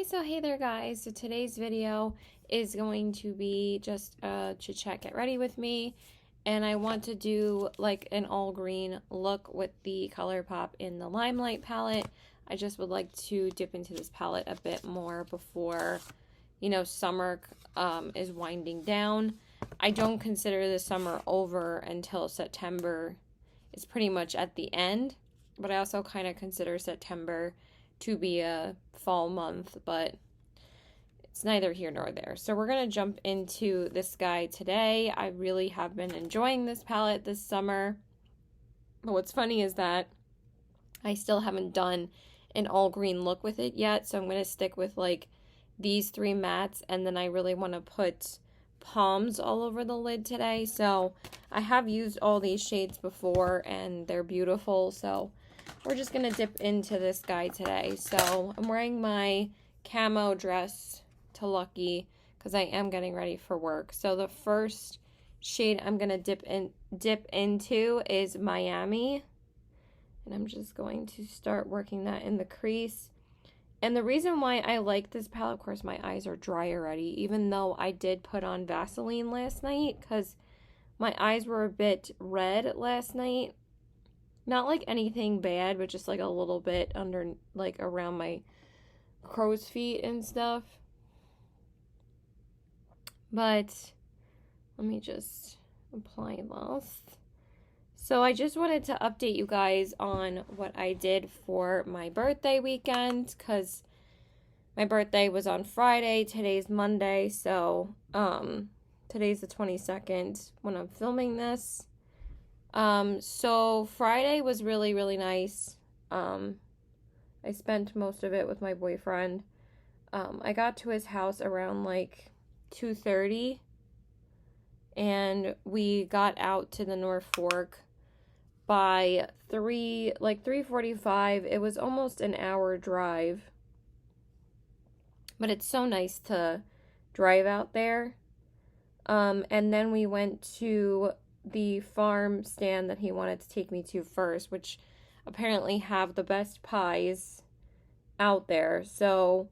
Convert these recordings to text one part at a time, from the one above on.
So hey there guys. So today's video is going to be just a chit chat get ready with me, and I want to do like an all green look with the Colourpop in the Limelight palette. I just would like to dip into this palette a bit more before, summer is winding down. I don't consider the summer over until September. It's pretty much at the end, but I also kind of consider September to be a fall month, but it's neither here nor there. So we're going to jump into this guy today. I really have been enjoying this palette this summer. But what's funny is that I still haven't done an all green look with it yet. So I'm going to stick with like these three mattes, and then I really want to put palms all over the lid today. So I have used all these shades before and they're beautiful. So we're just going to dip into this guy today. So I'm wearing my camo dress to Lucky because I am getting ready for work. So the first shade I'm going to dip into is Miami. And I'm just going to start working that in the crease. And the reason why I like this palette, of course, my eyes are dry already, even though I did put on Vaseline last night because my eyes were a bit red last night. Not like anything bad, but just like a little bit under, like around my crow's feet and stuff. But let me just apply this. So I just wanted to update you guys on what I did for my birthday weekend, because my birthday was on Friday. Today's Monday, so today's the 22nd when I'm filming this. So Friday was really nice. I spent most of it with my boyfriend. I got to his house around like 2:30, and we got out to the North Fork by 3:45. It was almost an hour drive, but it's so nice to drive out there. And then we went to the farm stand that he wanted to take me to first, which apparently have the best pies out there. So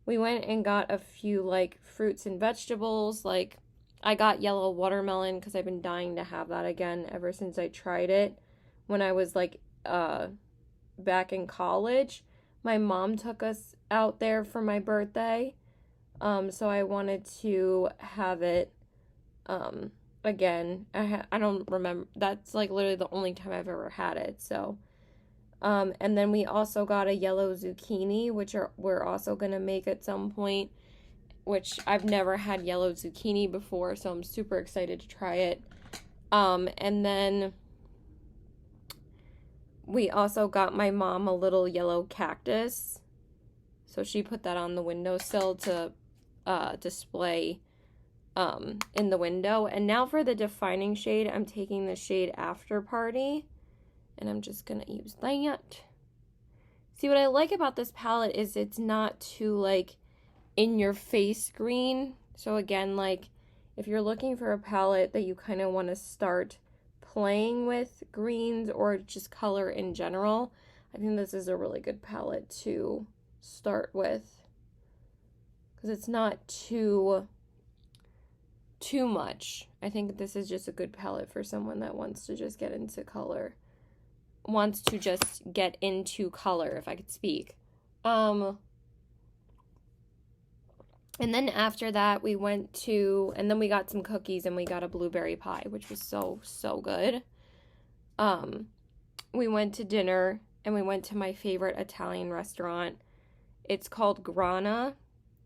we went and got a few like fruits and vegetables. Like I got yellow watermelon because I've been dying to have that again ever since I tried it when I was like back in college. My mom took us out there for my birthday, so I wanted to have it again. I don't remember, that's like literally the only time I've ever had it. So and then we also got a yellow zucchini, which we're also gonna make at some point, which I've never had yellow zucchini before, so I'm super excited to try it. And then we also got my mom a little yellow cactus, so she put that on the windowsill to display in the window. And now for the defining shade, I'm taking the shade After Party, and I'm just gonna use that. See, what I like about this palette is it's not too like in your face green. So again, like if you're looking for a palette that you kind of want to start playing with greens or just color in general, I think this is a really good palette to start with, because it's not too much. I think this is just a good palette for someone that wants to just get into color. If I could speak. And then after that, we got some cookies and we got a blueberry pie, which was so good. We went to dinner and we went to my favorite Italian restaurant. It's called Grana,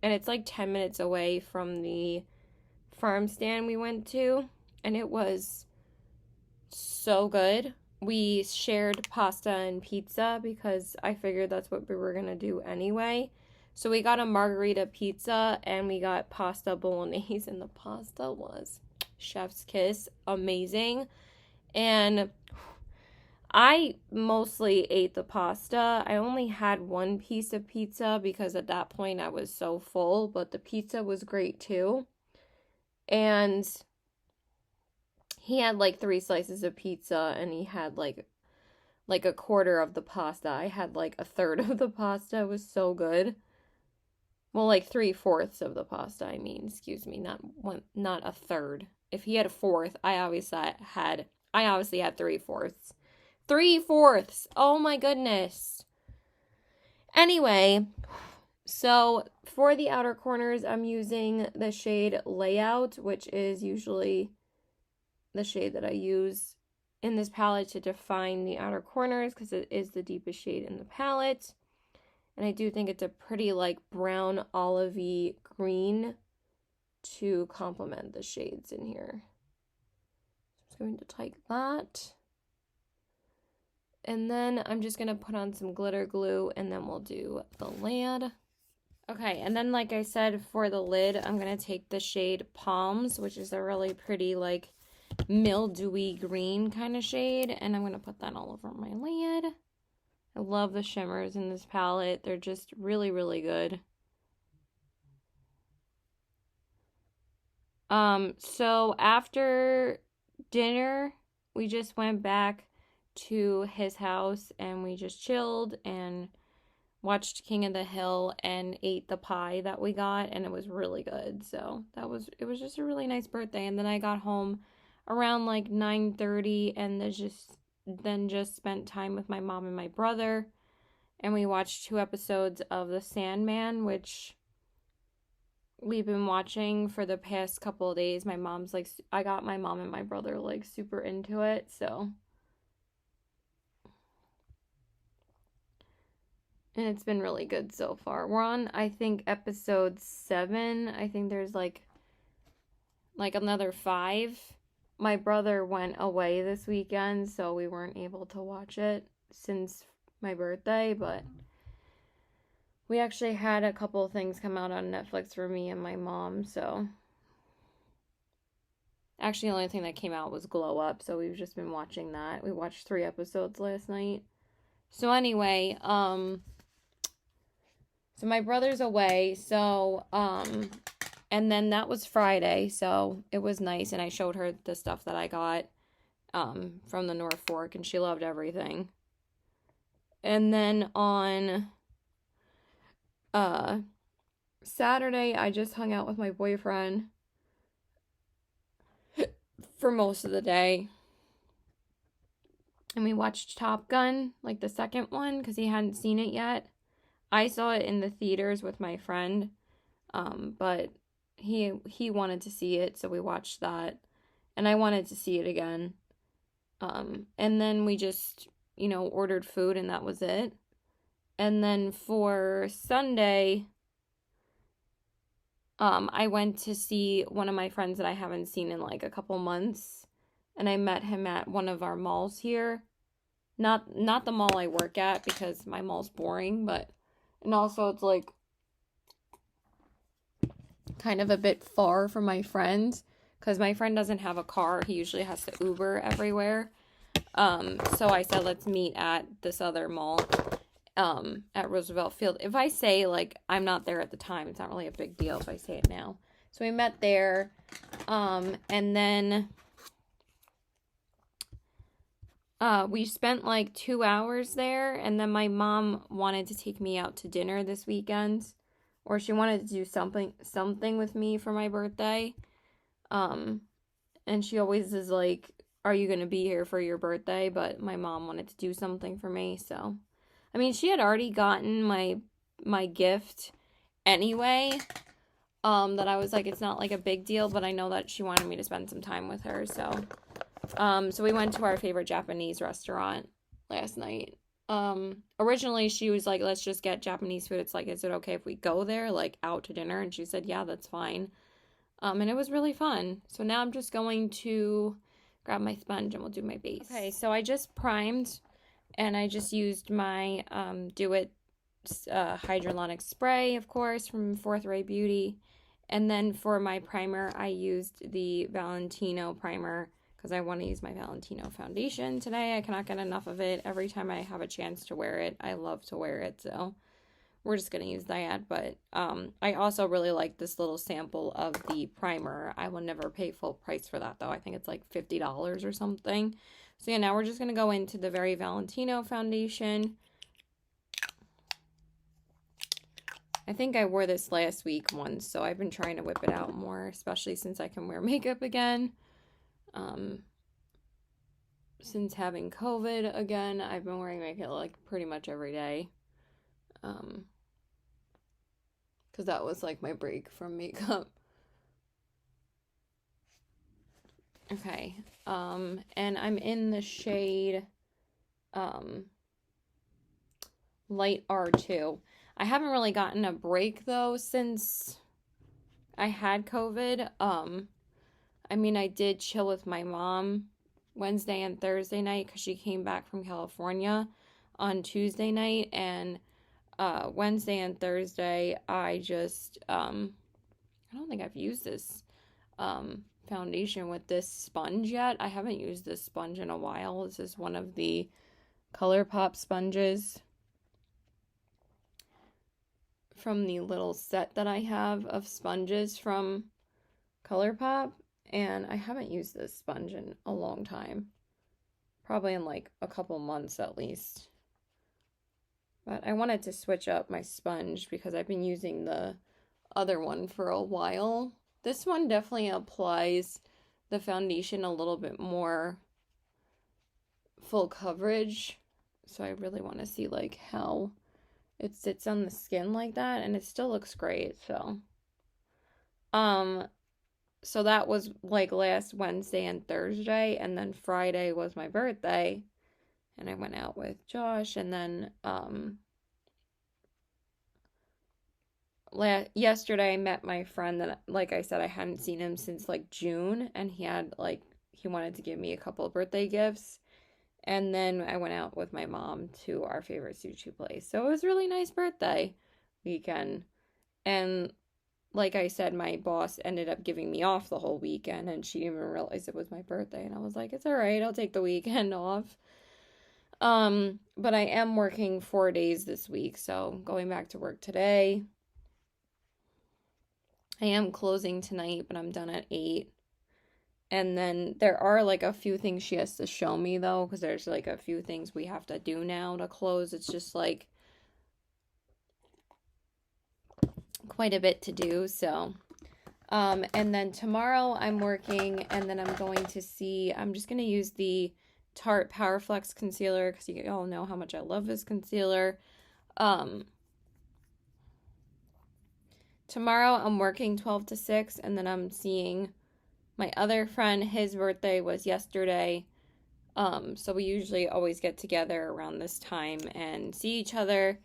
and it's like 10 minutes away from the farm stand we went to, and it was so good. We shared pasta and pizza because I figured that's what we were gonna do anyway. So we got a margarita pizza and we got pasta bolognese, and the pasta was chef's kiss, amazing. And I mostly ate the pasta. I only had one piece of pizza because at that point I was so full, but the pizza was great too. And he had like 3 slices of pizza and he had like a quarter of the pasta. I had like a third of the pasta. It was so good. Well, like 3/4 of the pasta, I mean, excuse me, not a third. If he had a fourth, I obviously had 3/4. 3/4! Oh my goodness. Anyway, so for the outer corners, I'm using the shade Layout, which is usually the shade that I use in this palette to define the outer corners because it is the deepest shade in the palette. And I do think it's a pretty like brown olivey green to complement the shades in here. I'm just going to take that. And then I'm just going to put on some glitter glue and then we'll do the lid. Okay, and then like I said, for the lid, I'm going to take the shade Palms, which is a really pretty like mildewy green kind of shade. And I'm going to put that all over my lid. I love the shimmers in this palette. They're just really, really good. So after dinner, we just went back to his house and we just chilled and watched King of the Hill and ate the pie that we got, and it was really good. So it was just a really nice birthday. And then I got home around like 9:30 and then just spent time with my mom and my brother, and we watched 2 episodes of The Sandman, which we've been watching for the past couple of days. I got my mom and my brother like super into it, so. And it's been really good so far. We're on, I think, episode 7. I think there's like another 5. My brother went away this weekend, so we weren't able to watch it since my birthday, but we actually had a couple of things come out on Netflix for me and my mom, so. Actually, the only thing that came out was Glow Up, so we've just been watching that. We watched 3 episodes last night. So anyway, so my brother's away, so, and then that was Friday, so it was nice, and I showed her the stuff that I got, from the North Fork, and she loved everything. And then on, Saturday, I just hung out with my boyfriend for most of the day. And we watched Top Gun, like the second one, because he hadn't seen it yet. I saw it in the theaters with my friend, but he wanted to see it, so we watched that. And I wanted to see it again. And then we just, ordered food, and that was it. And then for Sunday, I went to see one of my friends that I haven't seen in like a couple months, and I met him at one of our malls here. Not the mall I work at, because my mall's boring, and also it's like kind of a bit far from my friend, because my friend doesn't have a car. He usually has to Uber everywhere. So I said, let's meet at this other mall, at Roosevelt Field. If I say, like, I'm not there at the time, it's not really a big deal if I say it now. So we met there, and then, we spent, like, 2 hours there, and then my mom wanted to take me out to dinner this weekend, or she wanted to do something with me for my birthday, and she always is like, are you gonna be here for your birthday? But my mom wanted to do something for me, so. I mean, she had already gotten my gift anyway, that I was like, it's not like a big deal, but I know that she wanted me to spend some time with her, so. So we went to our favorite Japanese restaurant last night. Originally she was like, let's just get Japanese food. It's like, is it okay if we go there, like, out to dinner? And she said, yeah, that's fine. And it was really fun. So now I'm just going to grab my sponge and we'll do my base. Okay, so I just primed, and I just used my Do It Hydrolonic Spray, of course, from Fourth Ray Beauty. And then for my primer, I used the Valentino primer, because I want to use my Valentino foundation today. I cannot get enough of it. Every time I have a chance to wear it, I love to wear it, so we're just going to use that. But I also really like this little sample of the primer. I will never pay full price for that, though. I think it's like $50 or something. So yeah, now we're just going to go into the Very Valentino foundation. I think I wore this last week once, so I've been trying to whip it out more, especially since I can wear makeup again. Since having COVID again, I've been wearing makeup like pretty much every day. Because that was like my break from makeup. Okay. And I'm in the shade Light R2. I haven't really gotten a break though since I had COVID. I mean, I did chill with my mom Wednesday and Thursday night because she came back from California on Tuesday night, and Wednesday and Thursday I just I don't think I've used this foundation with this sponge yet. I haven't used this sponge in a while. This is one of the Colourpop sponges from the little set that I have of sponges from Colourpop, and I haven't used this sponge in a long time. Probably in like a couple months at least. But I wanted to switch up my sponge because I've been using the other one for a while. This one definitely applies the foundation a little bit more full coverage. So I really want to see like how it sits on the skin like that, and it still looks great. So that was like last Wednesday and Thursday, and then Friday was my birthday, and I went out with Josh, and then yesterday I met my friend that, like I said, I hadn't seen him since like June, and he wanted to give me a couple of birthday gifts. And then I went out with my mom to our favorite sushi place. So it was a really nice birthday weekend. And like I said, my boss ended up giving me off the whole weekend, and she didn't even realize it was my birthday. And I was like, it's all right, I'll take the weekend off. But I am working 4 days this week, so going back to work today. I am closing tonight, but I'm done at 8. And then there are like a few things she has to show me though, because there's like a few things we have to do now to close. It's just like quite a bit to do. So, and then tomorrow I'm working, and then I'm just going to use the Tarte Power Flex concealer because you all know how much I love this concealer. Tomorrow I'm working 12 to 6, and then I'm seeing my other friend. His birthday was yesterday, so we usually always get together around this time and see each other.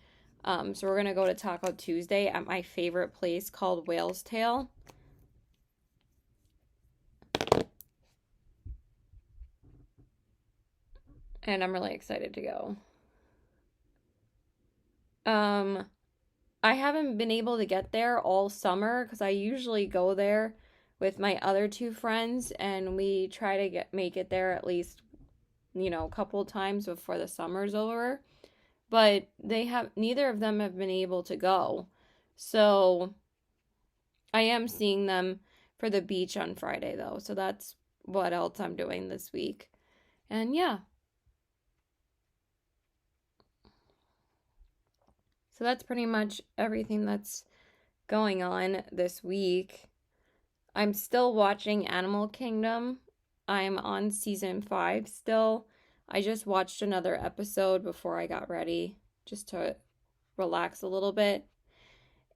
So we're gonna go to Taco Tuesday at my favorite place called Whale's Tail. And I'm really excited to go. I haven't been able to get there all summer because I usually go there with my other two friends, and we try to make it there at least, a couple times before the summer's over. But neither of them have been able to go. So I am seeing them for the beach on Friday though. So that's what else I'm doing this week. And yeah. So that's pretty much everything that's going on this week. I'm still watching Animal Kingdom. I'm on season 5 still. I just watched another episode before I got ready just to relax a little bit.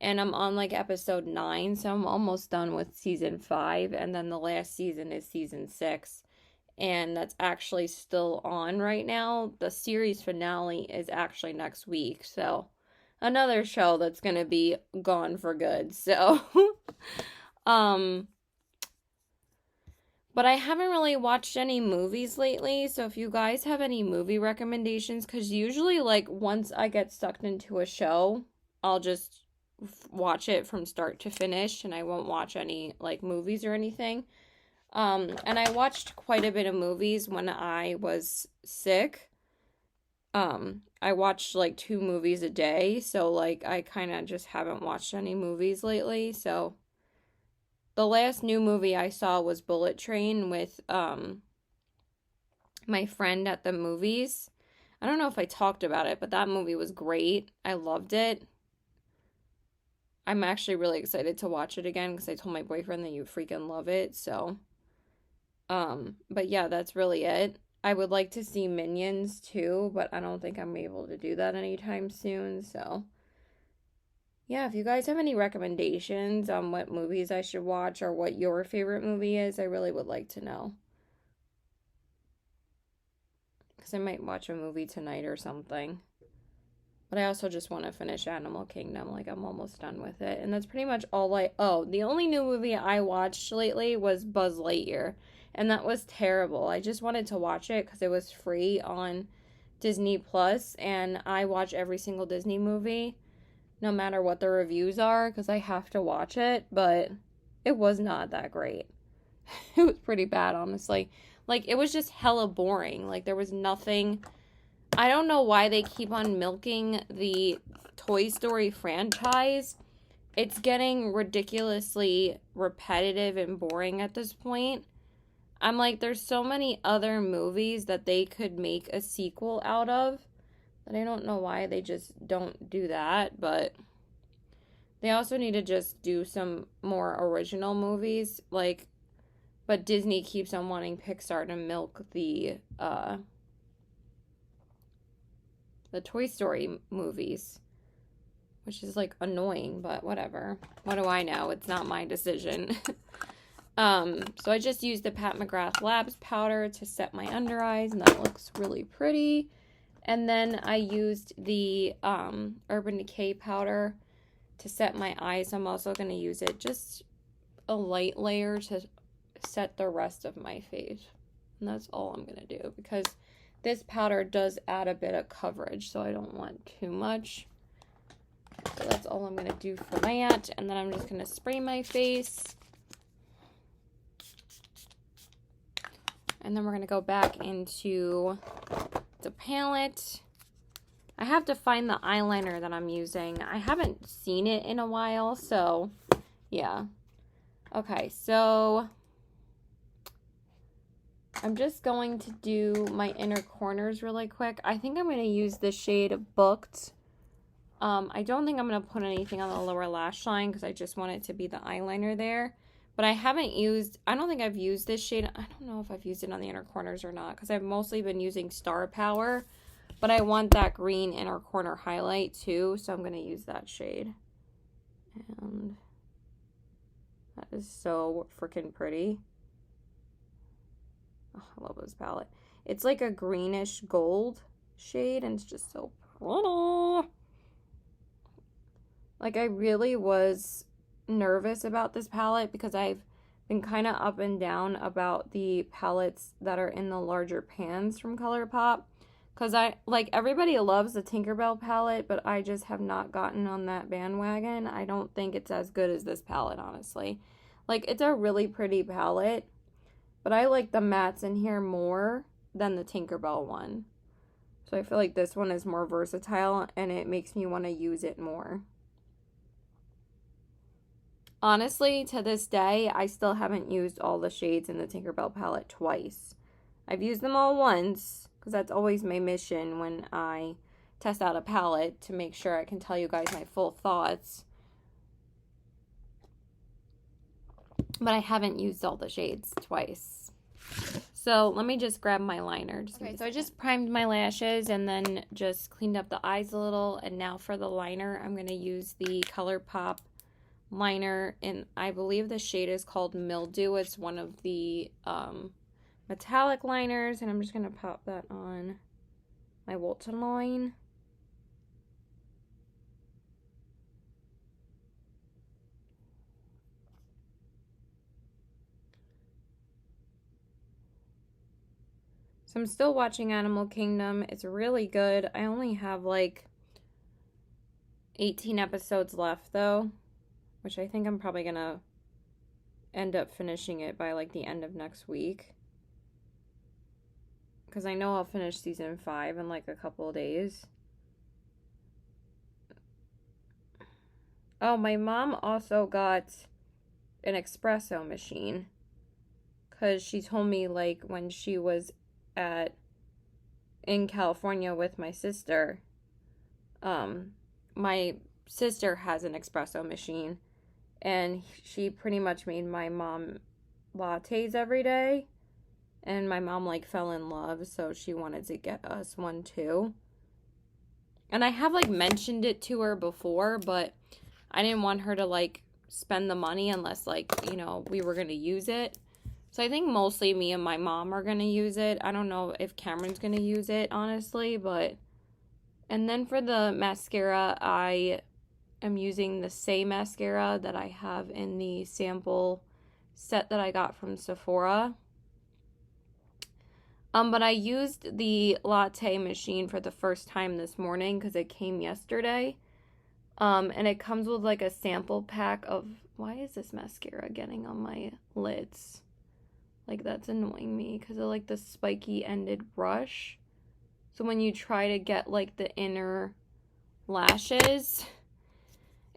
And I'm on like episode 9, so I'm almost done with season 5. And then the last season is season 6. And that's actually still on right now. The series finale is actually next week. So another show that's going to be gone for good. So, but I haven't really watched any movies lately, so if you guys have any movie recommendations, because usually, like, once I get sucked into a show, I'll just watch it from start to finish, and I won't watch any, like, movies or anything. And I watched quite a bit of movies when I was sick. I watched, like, 2 movies a day, so, like, I kind of just haven't watched any movies lately, so the last new movie I saw was Bullet Train with my friend at the movies. I don't know if I talked about it, but that movie was great. I loved it. I'm actually really excited to watch it again because I told my boyfriend that you freaking love it. So, but yeah, that's really it. I would like to see Minions too, but I don't think I'm able to do that anytime soon. So, yeah, if you guys have any recommendations on what movies I should watch or what your favorite movie is, I really would like to know. Because I might watch a movie tonight or something. But I also just want to finish Animal Kingdom. Like, I'm almost done with it. And that's pretty much all Oh, the only new movie I watched lately was Buzz Lightyear. And that was terrible. I just wanted to watch it because it was free on Disney Plus. And I watch every single Disney movie, no matter what the reviews are, because I have to watch it. But it was not that great. It was pretty bad, honestly. Like, it was just hella boring. Like, there was nothing. I don't know why they keep on milking the Toy Story franchise. It's getting ridiculously repetitive and boring at this point. I'm like, there's so many other movies that they could make a sequel out of that I don't know why they just don't do that, but they also need to just do some more original movies. Like, but Disney keeps on wanting Pixar to milk the Toy Story movies, which is like annoying, but whatever. What do I know? It's not my decision. So I just used the Pat McGrath Labs powder to set my under eyes, and that looks really pretty. And then I used the Urban Decay powder to set my eyes. I'm also going to use it just a light layer to set the rest of my face. And that's all I'm going to do because this powder does add a bit of coverage, so I don't want too much. So that's all I'm going to do for that. And then I'm just going to spray my face. And then we're going to go back into the palette. I have to find the eyeliner that I'm using. I haven't seen it in a while, so yeah. Okay, so I'm just going to do my inner corners really quick. I think I'm going to use the shade Booked. I don't think I'm going to put anything on the lower lash line because I just want it to be the eyeliner there. But I don't think I've used this shade. I don't know if I've used it on the inner corners or not because I've mostly been using Star Power. But I want that green inner corner highlight too, so I'm going to use that shade. And that is so freaking pretty. Oh, I love this palette. It's like a greenish gold shade, and it's just so pretty. Like, I really was nervous about this palette because I've been kind of up and down about the palettes that are in the larger pans from Colourpop. Because everybody loves the Tinkerbell palette, but I just have not gotten on that bandwagon. I don't think it's as good as this palette, honestly. Like, it's a really pretty palette, but I like the mattes in here more than the Tinkerbell one. So I feel like this one is more versatile, and it makes me want to use it more. Honestly, to this day, I still haven't used all the shades in the Tinkerbell palette twice. I've used them all once, because that's always my mission when I test out a palette, to make sure I can tell you guys my full thoughts. But I haven't used all the shades twice. So let me just grab my liner. Okay, so I just primed my lashes and then just cleaned up the eyes a little. And now for the liner, I'm going to use the Colourpop liner. And I believe the shade is called Mildew. It's one of the metallic liners. And I'm just going to pop that on my Walton line. So I'm still watching Animal Kingdom. It's really good. I only have like 18 episodes left though, which I think I'm probably gonna end up finishing it by like the end of next week. Because I know I'll finish season 5 in like a couple of days. Oh, my mom also got an espresso machine. Because she told me like when she was in California with my sister, my sister has an espresso machine, and she pretty much made my mom lattes every day, and my mom like fell in love, so she wanted to get us one too. And I have like mentioned it to her before, but I didn't want her to like spend the money unless like, you know, we were going to use it. So I think mostly me and my mom are going to use it. I don't know if Cameron's going to use it, honestly, but... And then for the mascara, I am using the same mascara that I have in the sample set that I got from Sephora. But I used the latte machine for the first time this morning because it came yesterday. And it comes with like a sample pack of... Why is this mascara getting on my lids? Like, that's annoying me because of like the spiky ended brush. So when you try to get like the inner lashes,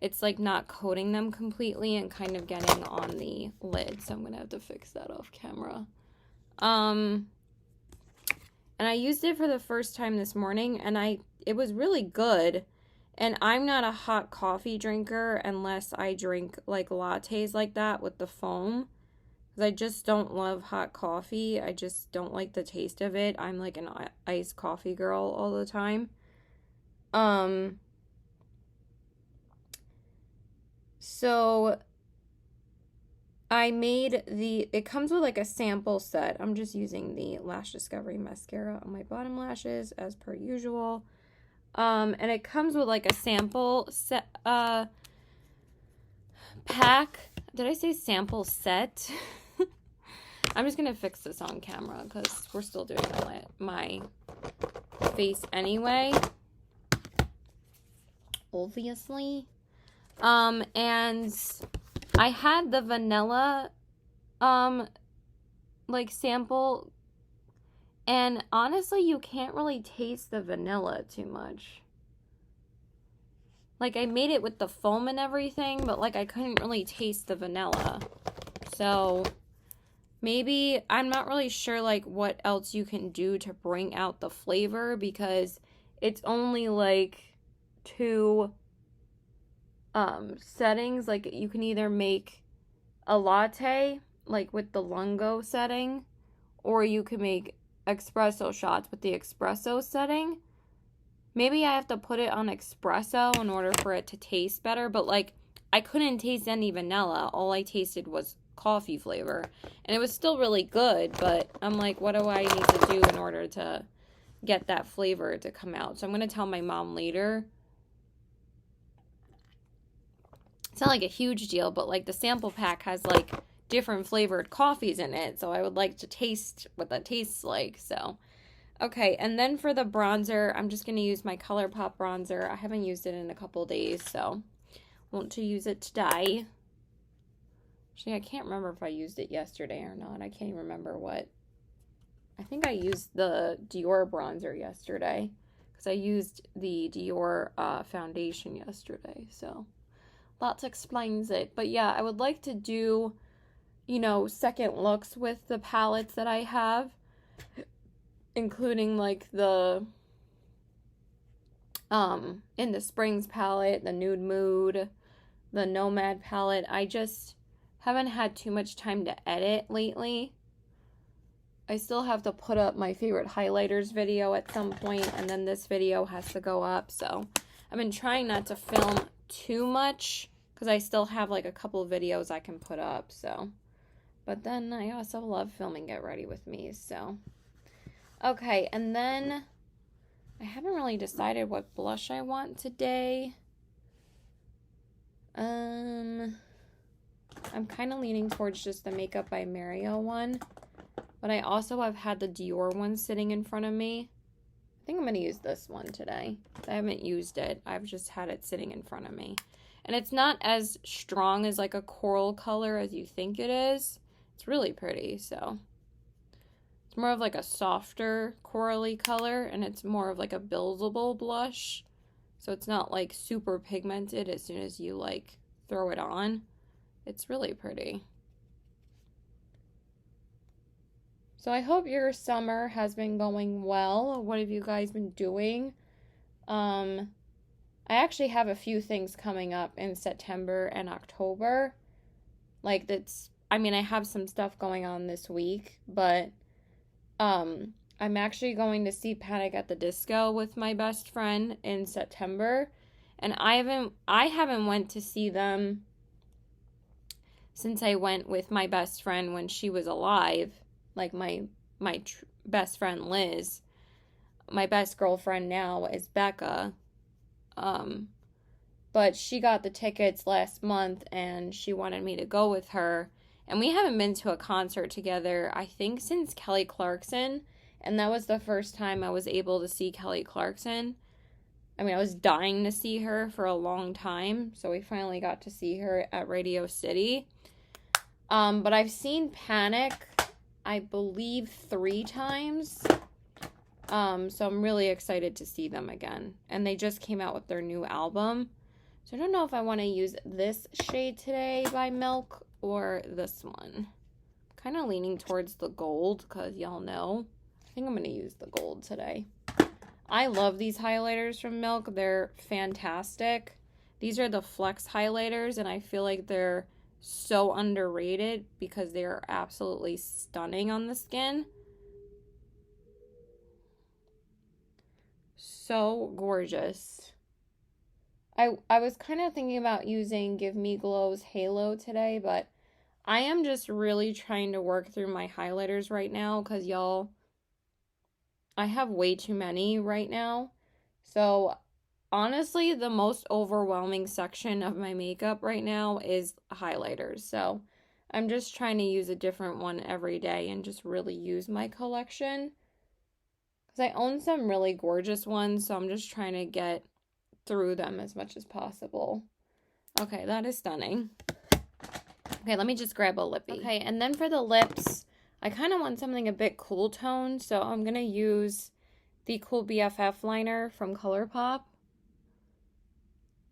it's like not coating them completely and kind of getting on the lid. So I'm gonna have to fix that off camera. And I used it for the first time this morning, and it was really good. And I'm not a hot coffee drinker unless I drink like lattes like that with the foam. Because I just don't love hot coffee. I just don't like the taste of it. I'm like an iced coffee girl all the time. So I made it comes with like a sample set. I'm just using the Lash Discovery mascara on my bottom lashes as per usual. And it comes with like a sample set, pack. Did I say sample set? I'm just going to fix this on camera because we're still doing my face anyway. Obviously. And I had the vanilla, like sample. And honestly, you can't really taste the vanilla too much. Like, I made it with the foam and everything, but like I couldn't really taste the vanilla. So... maybe, I'm not really sure like what else you can do to bring out the flavor because it's only like 2 settings. Like you can either make a latte like with the lungo setting, or you can make espresso shots with the espresso setting. Maybe I have to put it on espresso in order for it to taste better, but like I couldn't taste any vanilla. All I tasted was coffee flavor, and it was still really good, but I'm like, what do I need to do in order to get that flavor to come out? So I'm gonna tell my mom later. It's not like a huge deal, but like the sample pack has like different flavored coffees in it, so I would like to taste what that tastes like. So okay, and then for the bronzer, I'm just gonna use my Colourpop bronzer. I haven't used it in a couple days, so want to use it today. Actually, I can't remember if I used it yesterday or not. I can't even remember what. I think I used the Dior bronzer yesterday because I used the Dior foundation yesterday. So that explains it. But yeah, I would like to do, you know, second looks with the palettes that I have, including like the In the Springs palette, the Nude Mood, the Nomad palette. I just haven't had too much time to edit lately. I still have to put up my favorite highlighters video at some point, and then this video has to go up. So I've been trying not to film too much because I still have like a couple of videos I can put up. So, but then I also love filming Get Ready With Me. So, okay, and then I haven't really decided what blush I want today. I'm kind of leaning towards just the Makeup by Mario one. But I also have had the Dior one sitting in front of me. I think I'm going to use this one today. I haven't used it. I've just had it sitting in front of me. And it's not as strong as like a coral color as you think it is. It's really pretty, so. It's more of like a softer corally color, and it's more of like a buildable blush. So it's not like super pigmented as soon as you like throw it on. It's really pretty. So I hope your summer has been going well. What have you guys been doing? I actually have a few things coming up in September and October. Like that's, I mean, I have some stuff going on this week, but I'm actually going to see Panic at the Disco with my best friend in September, and I haven't went to see them since I went with my best friend when she was alive, like my best friend Liz. My best girlfriend now is Becca. Um, but she got the tickets last month and she wanted me to go with her. And we haven't been to a concert together, I think, since Kelly Clarkson. And that was the first time I was able to see Kelly Clarkson. I mean, I was dying to see her for a long time. So we finally got to see her at Radio City. But I've seen Panic, I believe, 3 times. So I'm really excited to see them again. And they just came out with their new album. So I don't know if I want to use this shade today by Milk or this one. Kind of leaning towards the gold because y'all know. I think I'm going to use the gold today. I love these highlighters from Milk. They're fantastic. These are the Flex highlighters and I feel like they're so underrated because they are absolutely stunning on the skin. So gorgeous. I was kind of thinking about using Give Me Glow's Halo today, but I am just really trying to work through my highlighters right now because y'all, I have way too many right now. So honestly, the most overwhelming section of my makeup right now is highlighters. So I'm just trying to use a different one every day and just really use my collection. Because I own some really gorgeous ones, so I'm just trying to get through them as much as possible. Okay, that is stunning. Okay, let me just grab a lippy. Okay, and then for the lips, I kind of want something a bit cool toned, so I'm going to use the Cool BFF liner from Colourpop.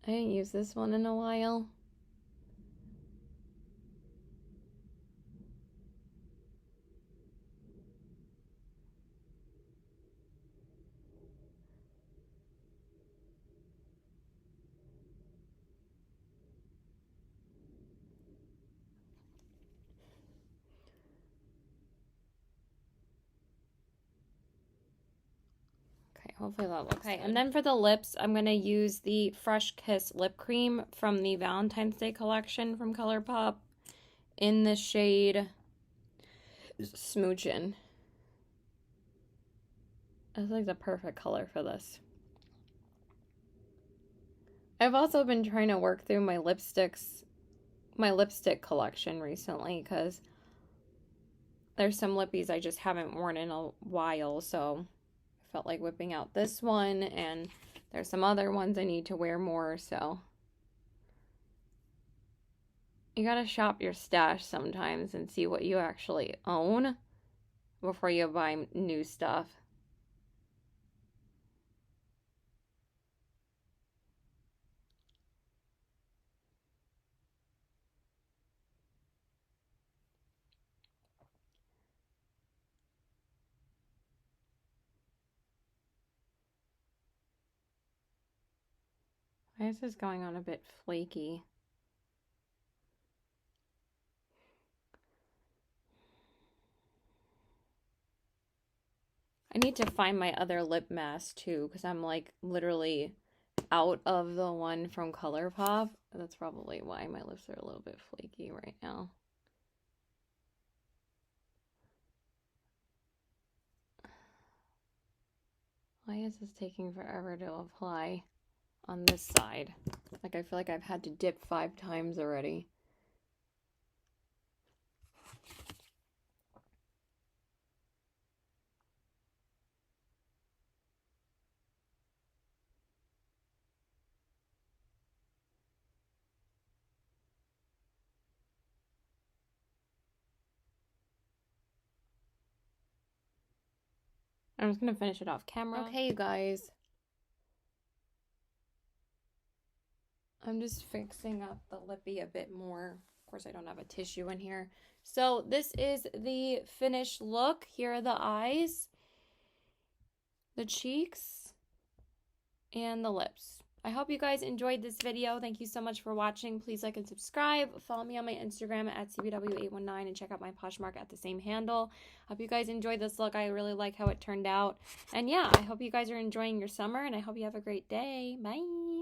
I didn't use this one in a while. Hopefully that looks okay. Good. And then for the lips, I'm going to use the Fresh Kiss lip cream from the Valentine's Day collection from Colourpop in the shade Smoochin'. That's like the perfect color for this. I've also been trying to work through my lipstick collection recently because there's some lippies I just haven't worn in a while, so I felt like whipping out this one, and there's some other ones I need to wear more, so you gotta shop your stash sometimes and see what you actually own before you buy new stuff. Why is this going on a bit flaky? I need to find my other lip mask too, because I'm like literally out of the one from Colourpop. That's probably why my lips are a little bit flaky right now. Why is this taking forever to apply on this side? Like I feel like I've had to dip 5 times already. I'm just gonna finish it off camera. Okay, you guys. I'm just fixing up the lippy a bit more. Of course, I don't have a tissue in here. So this is the finished look. Here are the eyes, the cheeks, and the lips. I hope you guys enjoyed this video. Thank you so much for watching. Please like and subscribe. Follow me on my Instagram at CBW819 and check out my Poshmark at the same handle. Hope you guys enjoyed this look. I really like how it turned out. And yeah, I hope you guys are enjoying your summer, and I hope you have a great day. Bye!